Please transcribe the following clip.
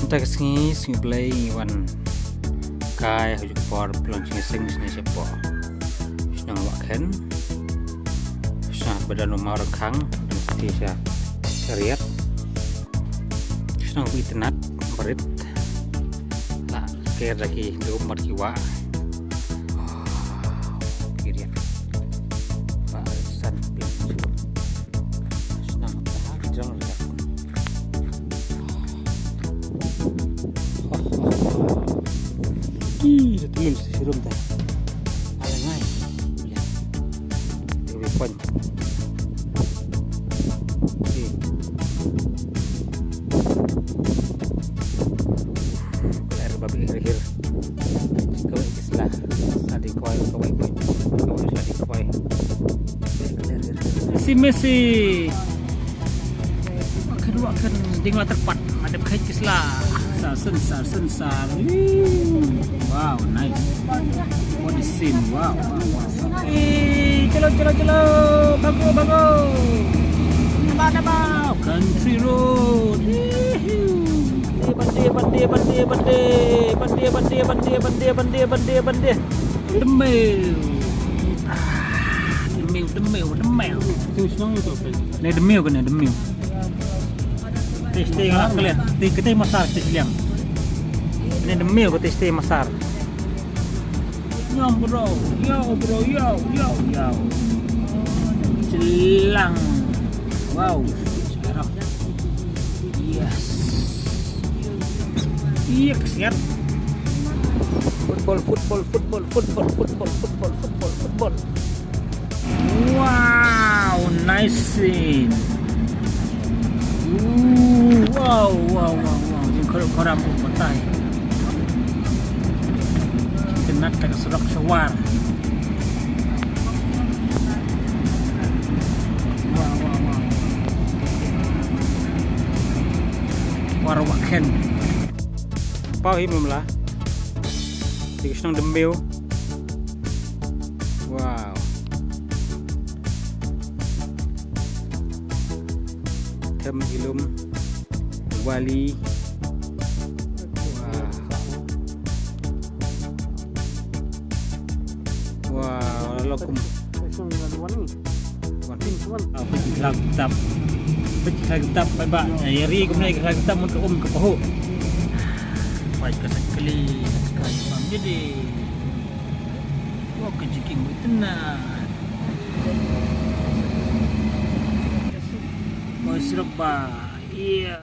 Tak sengis play wan kai hujuk por pelonci seng sini sepo senang wakan senang badan nomor kang dan setia seriat senang internet berit lah kira lagi di umar kiwa kira barisan senang jangan temen sirum dah. Ada ngai. Lihat. Dewi pon. Okey. Air babi akhir. Kau islah. Tadi koi. Kau tadi koi. Messi. Kedua kan tinggal tepat. Ada kait islah. Sar. Wow, nice. What is scene? Wow. Celo. Bago. Nabao. Country road. Bande. Demil. Tu senang tu apa? Ni demil kan demil. Testi ngalak kalian. Kita masar testi liang. Ini demil ke testi masar. Yo bro. Celang. Wow. Sekarang. Yes. Iya kesian. Football. Wow, nice scene. Wow. Yung koram po patay. Kenat taga surak syawar. Wow. Warawakan. Pau himum lah. Tiga senang demil. Wow. Tem ilum wali. Wow, lokum. Pecah baba. Yari kemudian kita mun ke pahu. Baik sekali pam jadi. Wah kejiking tenan. Mau serba. Iya.